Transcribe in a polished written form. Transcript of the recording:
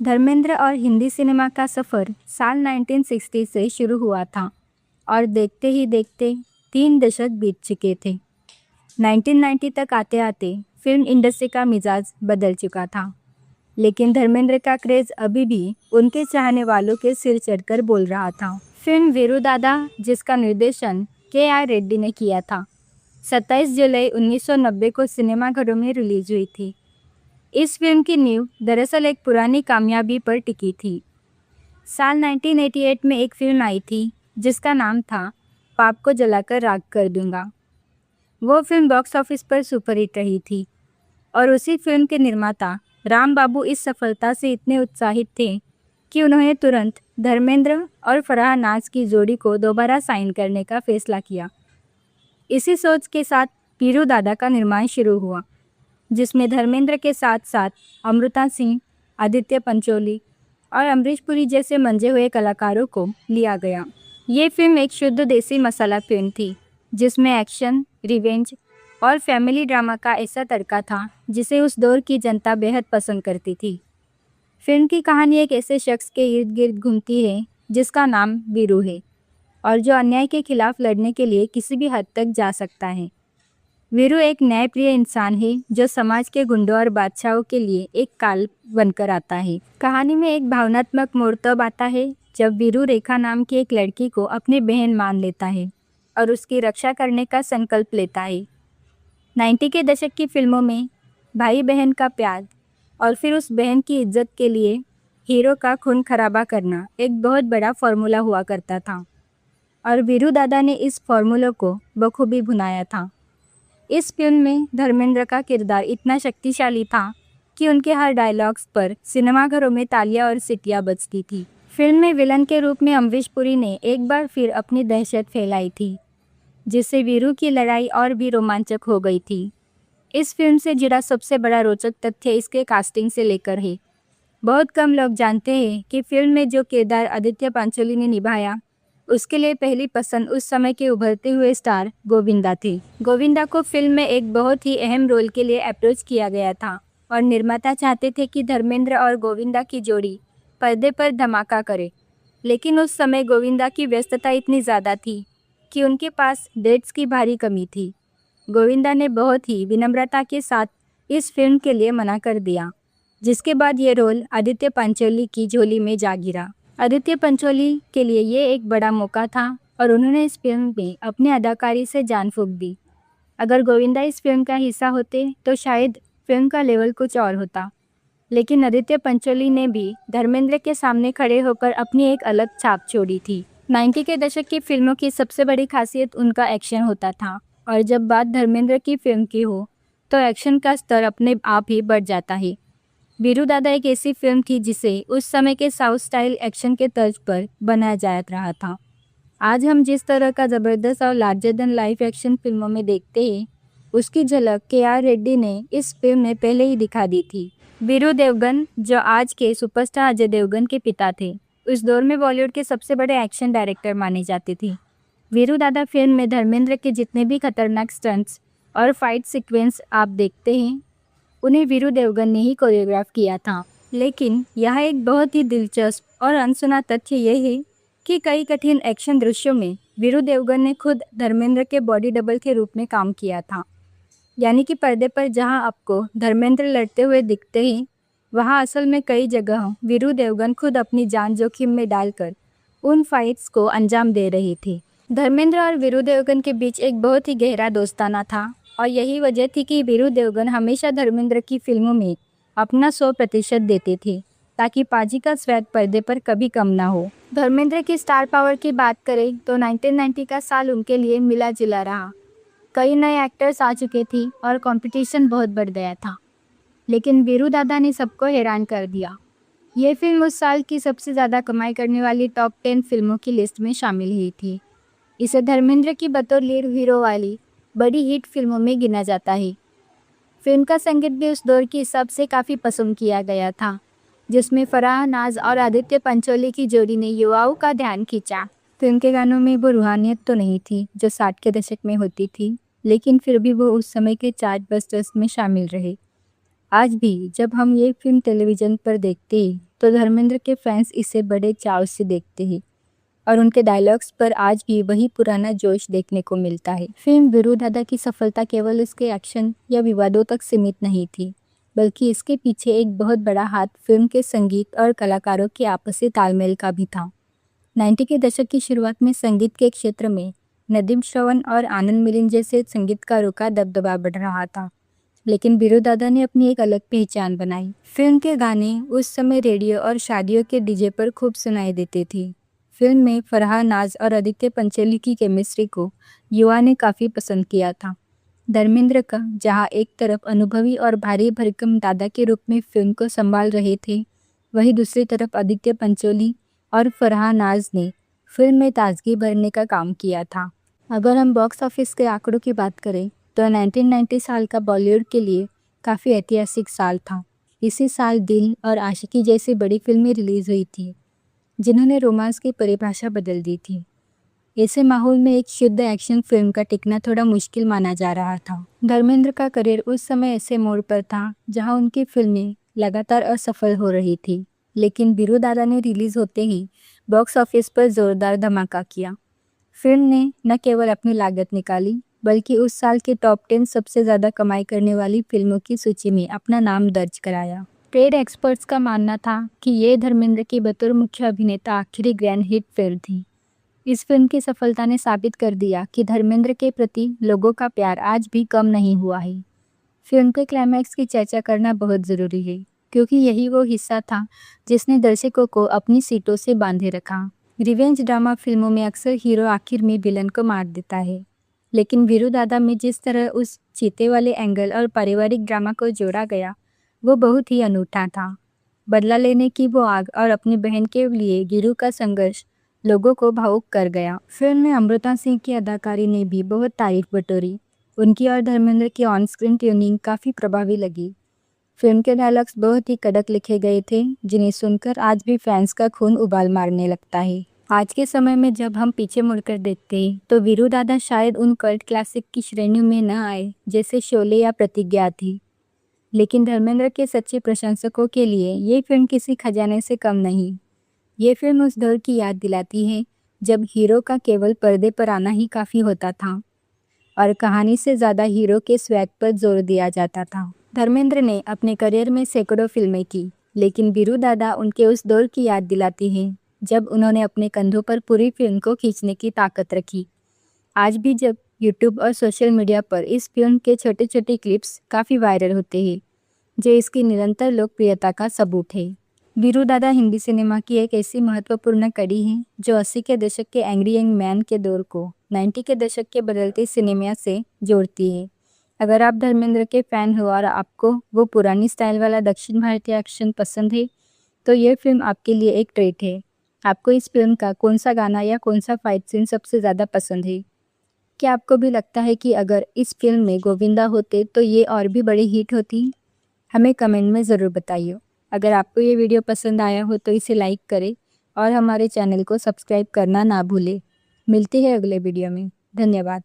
धर्मेंद्र और हिंदी सिनेमा का सफ़र साल 1960 से शुरू हुआ था और देखते ही देखते 3 दशक बीत चुके थे। 1990 तक आते आते फिल्म इंडस्ट्री का मिजाज बदल चुका था, लेकिन धर्मेंद्र का क्रेज़ अभी भी उनके चाहने वालों के सिर चढ़कर बोल रहा था। फिल्म वीरू दादा, जिसका निर्देशन के.आर. रेड्डी ने किया था, 27 जुलाई 1990 को सिनेमाघरों में रिलीज हुई थी। इस फिल्म की नींव दरअसल एक पुरानी कामयाबी पर टिकी थी। साल 1988 में एक फिल्म आई थी जिसका नाम था पाप को जलाकर राख कर दूंगा। वो फिल्म बॉक्स ऑफिस पर सुपरहिट रही थी और उसी फिल्म के निर्माता राम बाबू इस सफलता से इतने उत्साहित थे कि उन्होंने तुरंत धर्मेंद्र और फराह नाज की जोड़ी को दोबारा साइन करने का फैसला किया। इसी सोच के साथ वीरू दादा का निर्माण शुरू हुआ, जिसमें धर्मेंद्र के साथ साथ अमृता सिंह, आदित्य पंचोली और अमरीश पुरी जैसे मंजे हुए कलाकारों को लिया गया। ये फिल्म एक शुद्ध देसी मसाला फिल्म थी, जिसमें एक्शन, रिवेंज और फैमिली ड्रामा का ऐसा तड़का था जिसे उस दौर की जनता बेहद पसंद करती थी। फिल्म की कहानी एक ऐसे शख्स के इर्द गिर्द घूमती है जिसका नाम वीरू है और जो अन्याय के खिलाफ लड़ने के लिए किसी भी हद तक जा सकता है। वीरू एक न्यायप्रिय इंसान है जो समाज के गुंडों और बादशाहों के लिए एक काल बनकर आता है। कहानी में एक भावनात्मक मोड़ तब आता है जब वीरू रेखा नाम की एक लड़की को अपनी बहन मान लेता है और उसकी रक्षा करने का संकल्प लेता है। 90 के दशक की फिल्मों में भाई बहन का प्यार और फिर उस बहन की इज्जत के लिए हीरो का खून खराबा करना एक बहुत बड़ा फॉर्मूला हुआ करता था और वीरू दादा ने इस फॉर्मूले को बखूबी भुनाया था। इस फिल्म में धर्मेंद्र का किरदार इतना शक्तिशाली था कि उनके हर डायलॉग्स पर सिनेमाघरों में तालियां और सीटियां बजती थी। फिल्म में विलन के रूप में अमरीश पुरी ने एक बार फिर अपनी दहशत फैलाई थी, जिससे वीरू की लड़ाई और भी रोमांचक हो गई थी। इस फिल्म से जुड़ा सबसे बड़ा रोचक तथ्य इसके कास्टिंग से लेकर है। बहुत कम लोग जानते हैं कि फिल्म में जो किरदार आदित्य पंचोली ने निभाया, उसके लिए पहली पसंद उस समय के उभरते हुए स्टार गोविंदा थे। गोविंदा को फिल्म में एक बहुत ही अहम रोल के लिए अप्रोच किया गया था और निर्माता चाहते थे कि धर्मेंद्र और गोविंदा की जोड़ी पर्दे पर धमाका करे, लेकिन उस समय गोविंदा की व्यस्तता इतनी ज़्यादा थी कि उनके पास डेट्स की भारी कमी थी। गोविंदा ने बहुत ही विनम्रता के साथ इस फिल्म के लिए मना कर दिया, जिसके बाद ये रोल आदित्य पंचोली की झोली में जा गिरा। आदित्य पंचोली के लिए ये एक बड़ा मौका था और उन्होंने इस फिल्म में अपनी अदाकारी से जान फूंक दी। अगर गोविंदा इस फिल्म का हिस्सा होते तो शायद फिल्म का लेवल कुछ और होता, लेकिन आदित्य पंचोली ने भी धर्मेंद्र के सामने खड़े होकर अपनी एक अलग छाप छोड़ी थी। 90 के दशक की फिल्मों की सबसे बड़ी खासियत उनका एक्शन होता था और जब बात धर्मेंद्र की फिल्म की हो तो एक्शन का स्तर अपने आप ही बढ़ जाता है। वीरू दादा एक ऐसी फिल्म थी जिसे उस समय के साउथ स्टाइल एक्शन के तर्ज पर बनाया जा रहा था। आज हम जिस तरह का ज़बरदस्त और लार्जर देन लाइफ एक्शन फिल्मों में देखते हैं, उसकी झलक के.आर. रेड्डी ने इस फिल्म में पहले ही दिखा दी थी। वीरू देवगन, जो आज के सुपरस्टार अजय देवगन के पिता थे, उस दौर में बॉलीवुड के सबसे बड़े एक्शन डायरेक्टर माने जाते थे। वीरू दादा फिल्म में धर्मेंद्र के जितने भी खतरनाक स्टंट्स और फाइट सीक्वेंस आप देखते हैं, उन्हें वीरू देवगन ने ही कोरियोग्राफ किया था। लेकिन यहाँ एक बहुत ही दिलचस्प और अनसुना तथ्य यह है कि कई कठिन एक्शन दृश्यों में वीरू देवगन ने खुद धर्मेंद्र के बॉडी डबल के रूप में काम किया था। यानी कि पर्दे पर जहाँ आपको धर्मेंद्र लड़ते हुए दिखते हैं, वहाँ असल में कई जगह वीरू देवगन खुद अपनी जान जोखिम में डालकर उन फाइट्स को अंजाम दे रहे थे। धर्मेंद्र और वीरू देवगन के बीच एक बहुत ही गहरा दोस्ताना था और यही वजह थी कि वीरू देवगन हमेशा धर्मेंद्र की फिल्मों में अपना 100% देते थे ताकि पाजी का स्वैग पर्दे पर कभी कम ना हो। धर्मेंद्र की स्टार पावर की बात करें तो 1990 का साल उनके लिए मिला जुला रहा। कई नए एक्टर्स आ चुके थे और कंपटीशन बहुत बढ़ गया था, लेकिन वीरू दादा ने सबको हैरान कर दिया। ये फिल्म उस साल की सबसे ज़्यादा कमाई करने वाली टॉप 10 फिल्मों की लिस्ट में शामिल हुई थी। इसे धर्मेंद्र की बतौर लीड हीरो वाली बड़ी हिट फिल्मों में गिना जाता है। फिल्म का संगीत भी उस दौर के हिसाब से काफ़ी पसंद किया गया था, जिसमें फराह नाज और आदित्य पंचोली की जोड़ी ने युवाओं का ध्यान खींचा। फिल्म के गानों में वो रूहानियत तो नहीं थी जो 60 के दशक में होती थी, लेकिन फिर भी वो उस समय के चार्ट बस्टर्स में शामिल रहे। आज भी जब हम ये फिल्म टेलीविज़न पर देखते हैं तो धर्मेंद्र के फैंस इसे बड़े चाव से देखते हैं और उनके डायलॉग्स पर आज भी वही पुराना जोश देखने को मिलता है। फिल्म वीरू दादा की सफलता केवल इसके एक्शन या विवादों तक सीमित नहीं थी, बल्कि इसके पीछे एक बहुत बड़ा हाथ फिल्म के संगीत और कलाकारों के आपसी तालमेल का भी था। 90 के दशक की शुरुआत में संगीत के क्षेत्र में नदीम श्रवण और आनंद मिलिंद जैसे संगीतकारों का दबदबा बढ़ रहा था, लेकिन वीरू दादा ने अपनी एक अलग पहचान बनाई। फिल्म के गाने उस समय रेडियो और शादियों के डीजे पर खूब सुनाई देते थे। फिल्म में फरहान नाज और आदित्य पंचोली की केमिस्ट्री को युवा ने काफ़ी पसंद किया था। धर्मेंद्र का जहां एक तरफ अनुभवी और भारी भरकम दादा के रूप में फिल्म को संभाल रहे थे, वहीं दूसरी तरफ आदित्य पंचोली और फरहान नाज ने फिल्म में ताजगी भरने का काम किया था। अगर हम बॉक्स ऑफिस के आंकड़ों की बात करें तो 1990 साल का बॉलीवुड के लिए काफ़ी ऐतिहासिक साल था। इसी साल दिल और आशिकी जैसी बड़ी फिल्में रिलीज़ हुई थी, जिन्होंने रोमांस की परिभाषा बदल दी थी। ऐसे माहौल में एक शुद्ध एक्शन फिल्म का टिकना थोड़ा मुश्किल माना जा रहा था। धर्मेंद्र का करियर उस समय ऐसे मोड़ पर था जहां उनकी फिल्में लगातार असफल हो रही थी, लेकिन वीरू दादा ने रिलीज़ होते ही बॉक्स ऑफिस पर जोरदार धमाका किया। फिल्म ने न केवल अपनी लागत निकाली, बल्कि उस साल के टॉप 10 सबसे ज़्यादा कमाई करने वाली फिल्मों की सूची में अपना नाम दर्ज कराया। ट्रेड एक्सपर्ट्स का मानना था कि ये धर्मेंद्र की बतौर मुख्य अभिनेता आखिरी ग्रैंड हिट फिल्म थी। इस फिल्म की सफलता ने साबित कर दिया कि धर्मेंद्र के प्रति लोगों का प्यार आज भी कम नहीं हुआ है। फिल्म के क्लाइमैक्स की चर्चा करना बहुत ज़रूरी है, क्योंकि यही वो हिस्सा था जिसने दर्शकों को अपनी सीटों से बांधे रखा। रिवेंज ड्रामा फिल्मों में अक्सर हीरो आखिर में विलन को मार देता है, लेकिन वीरू दादा में जिस तरह उस चीते वाले एंगल और पारिवारिक ड्रामा को जोड़ा गया, वो बहुत ही अनूठा था। बदला लेने की वो आग और अपनी बहन के लिए गिरू का संघर्ष लोगों को भावुक कर गया। फिल्म में अमृता सिंह की अदाकारी ने भी बहुत तारीफ बटोरी। उनकी और धर्मेंद्र की ऑन स्क्रीन ट्यूनिंग काफ़ी प्रभावी लगी। फिल्म के डायलॉग्स बहुत ही कड़क लिखे गए थे, जिन्हें सुनकर आज भी फैंस का खून उबाल मारने लगता है। आज के समय में जब हम पीछे मुड़कर देखते हैं तो वीरू दादा शायद उन कल्ट क्लासिक की श्रेणी में न आए जैसे शोले या प्रतिज्ञा थी, लेकिन धर्मेंद्र के सच्चे प्रशंसकों के लिए ये फिल्म किसी खजाने से कम नहीं। ये फिल्म उस दौर की याद दिलाती है जब हीरो का केवल पर्दे पर आना ही काफ़ी होता था और कहानी से ज़्यादा हीरो के स्वैग पर जोर दिया जाता था। धर्मेंद्र ने अपने करियर में सैकड़ों फिल्में की, लेकिन वीरू दादा उनके उस दौर की याद दिलाती हैं जब उन्होंने अपने कंधों पर पूरी फिल्म को खींचने की ताकत रखी। आज भी जब यूट्यूब और सोशल मीडिया पर इस फिल्म के छोटे छोटे क्लिप्स काफ़ी वायरल होते हैं, जो इसकी निरंतर लोकप्रियता का सबूत है। वीरू दादा हिंदी सिनेमा की एक ऐसी महत्वपूर्ण कड़ी है जो 80 के दशक के एंग्री यंग मैन के दौर को 90 के दशक के बदलते सिनेमा से जोड़ती है। अगर आप धर्मेंद्र के फैन हो और आपको वो पुरानी स्टाइल वाला दक्षिण भारतीय एक्शन पसंद है, तो ये फिल्म आपके लिए एक ट्रीट है। आपको इस फिल्म का कौन सा गाना या कौन सा फाइट सीन सबसे ज़्यादा पसंद है? क्या आपको भी लगता है कि अगर इस फिल्म में गोविंदा होते तो ये और भी बड़ी हिट होती? हमें कमेंट में ज़रूर बताइए। अगर आपको ये वीडियो पसंद आया हो तो इसे लाइक करें और हमारे चैनल को सब्सक्राइब करना ना भूलें। मिलते हैं अगले वीडियो में। धन्यवाद।